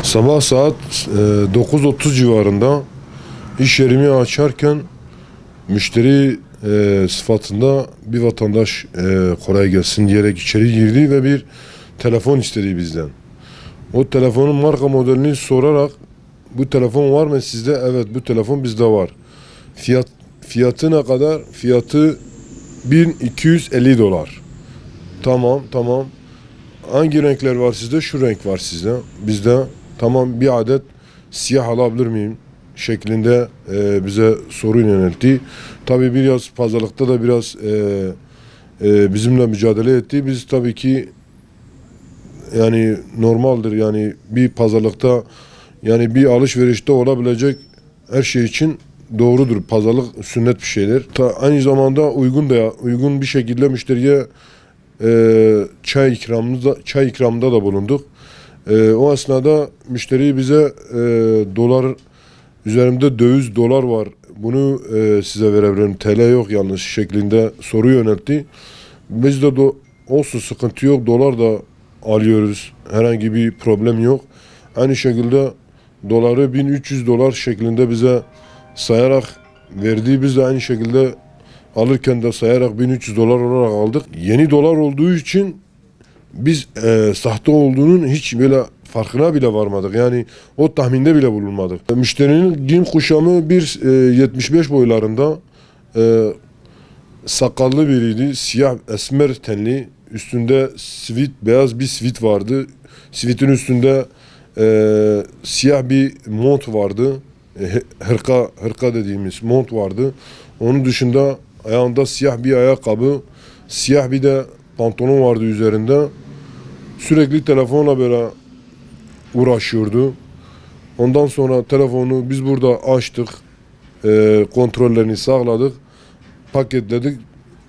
Sabah saat 9:30 civarında iş yerimi açarken müşteri sıfatında bir vatandaş kolay gelsin diyerek içeri girdi ve bir telefon istedi bizden. O telefonun marka modelini sorarak bu telefon var mı sizde? Evet, bu telefon bizde var. Fiyatı ne kadar? Fiyatı $1250. Tamam. Hangi renkler var sizde? Şu renk var sizde. Bizde. Tamam, bir adet siyah alabilir miyim? Şeklinde bize soru yöneltti. Tabii biraz pazarlıkta da biraz bizimle mücadele etti. Biz tabii ki yani normaldir, yani bir pazarlıkta, yani bir alışverişte olabilecek her şey için doğrudur. Pazarlık sünnet bir şeydir. Aynı zamanda uygun bir şekilde müşteriye çay ikramında da bulunduk. O esnada müşteri bize dolar, üzerimde döviz dolar var, bunu size verebilirim, TL yok yalnız şeklinde soru yöneltti. Biz de olsun, sıkıntı yok, dolar da alıyoruz, herhangi bir problem yok. Aynı şekilde doları $1300 şeklinde bize sayarak verdi. Biz de aynı şekilde alırken de sayarak $1300 olarak aldık. Yeni dolar olduğu için biz sahte olduğunun hiç böyle farkına bile varmadık. Yani o tahminde bile bulunmadık. Müşterinin giyim kuşamı 1.75 boylarında, sakallı biriydi. Siyah esmer tenli. Üstünde beyaz bir sivit vardı. Sivitin üstünde siyah bir mont vardı. Hırka dediğimiz mont vardı. Onun dışında ayağında siyah bir ayakkabı, siyah bir de pantolon vardı üzerinde. Sürekli telefonla böyle uğraşıyordu. Ondan sonra telefonu biz burada açtık, kontrollerini sağladık, paketledik,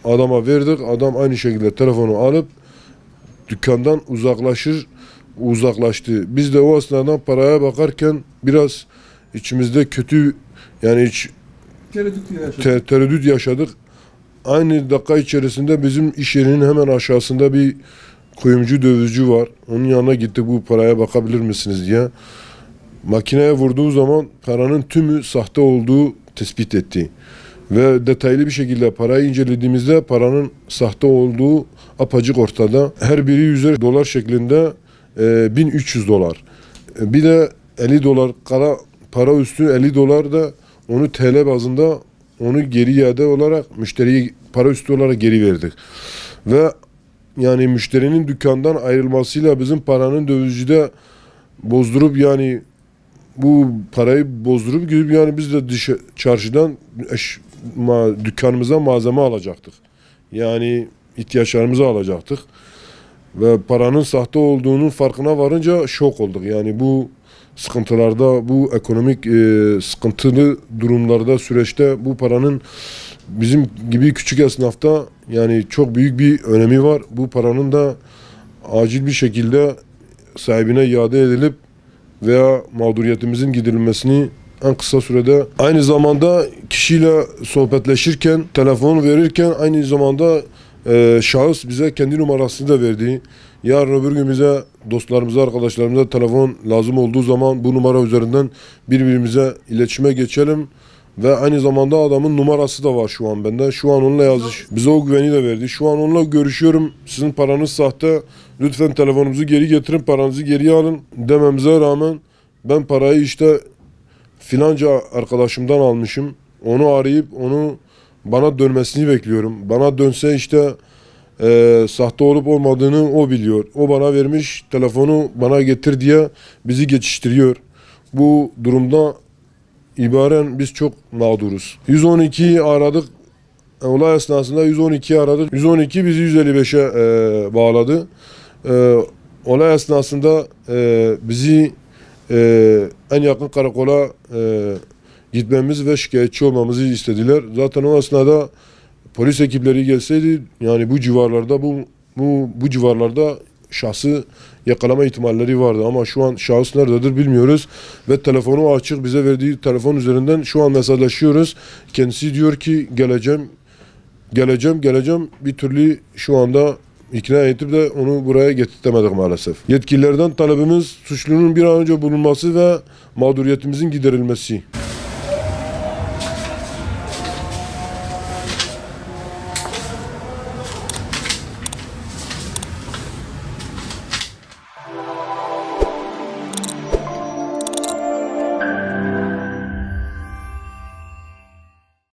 adama verdik. Adam aynı şekilde telefonu alıp dükkandan uzaklaştı. Biz de o esnada paraya bakarken biraz içimizde kötü, yani tereddüt yaşadık. Aynı dakika içerisinde bizim iş yerinin hemen aşağısında bir kuyumcu, dövizci var. Onun yanına gittik, bu paraya bakabilir misiniz diye. Makineye vurduğu zaman paranın tümü sahte olduğu tespit etti. Ve detaylı bir şekilde parayı incelediğimizde paranın sahte olduğu apaçık ortada. Her biri $100 şeklinde $1300. Bir de $50 para üstü $50 da onu TL bazında, onu geri iade olarak müşteriye para üstü olarak geri verdik. Ve yani müşterinin dükkandan ayrılmasıyla bizim paranın dövizcide bozdurup, yani bu parayı bozdurup gidip, yani biz de çarşıdan dükkanımıza malzeme alacaktık. Yani ihtiyaçlarımızı alacaktık. Ve paranın sahte olduğunun farkına varınca şok olduk. Yani bu sıkıntılarda, bu ekonomik sıkıntılı durumlarda, süreçte bu paranın bizim gibi küçük esnafta yani çok büyük bir önemi var. Bu paranın da acil bir şekilde sahibine iade edilip veya mağduriyetimizin giderilmesini en kısa sürede, aynı zamanda kişiyle sohbetleşirken, telefon verirken aynı zamanda şahıs bize kendi numarasını da verdi. Yarın öbür gün bize, dostlarımıza, arkadaşlarımıza telefon lazım olduğu zaman bu numara üzerinden birbirimize iletişime geçelim. Ve aynı zamanda adamın numarası da var şu an bende. Şu an onunla yazış. Bize o güveni de verdi. Şu an onunla görüşüyorum. Sizin paranız sahte. Lütfen telefonumuzu geri getirin, paranızı geri alın dememize rağmen ben parayı işte filanca arkadaşımdan almışım. Onu arayıp onu bana dönmesini bekliyorum. Bana dönse işte sahte olup olmadığını o biliyor. O bana vermiş, telefonu bana getir diye bizi geçiştiriyor. Bu durumda ibaren biz çok mağduruz. 112'yi aradık. Olay esnasında 112'yi aradık. 112 bizi 155'e bağladı. Olay esnasında bizi en yakın karakola gitmemiz ve şikayetçi olmamızı istediler. Zaten o esnada polis ekipleri gelseydi, yani bu civarlarda bu bu civarlarda şahsı yakalama ihtimalleri vardı ama şu an şahıs nerededir bilmiyoruz ve telefonu açık, bize verdiği telefon üzerinden şu an mesajlaşıyoruz. Kendisi diyor ki geleceğim bir türlü şu anda ikna edip de onu buraya getirtemedik maalesef. Yetkililerden talebimiz suçlunun bir an önce bulunması ve mağduriyetimizin giderilmesi.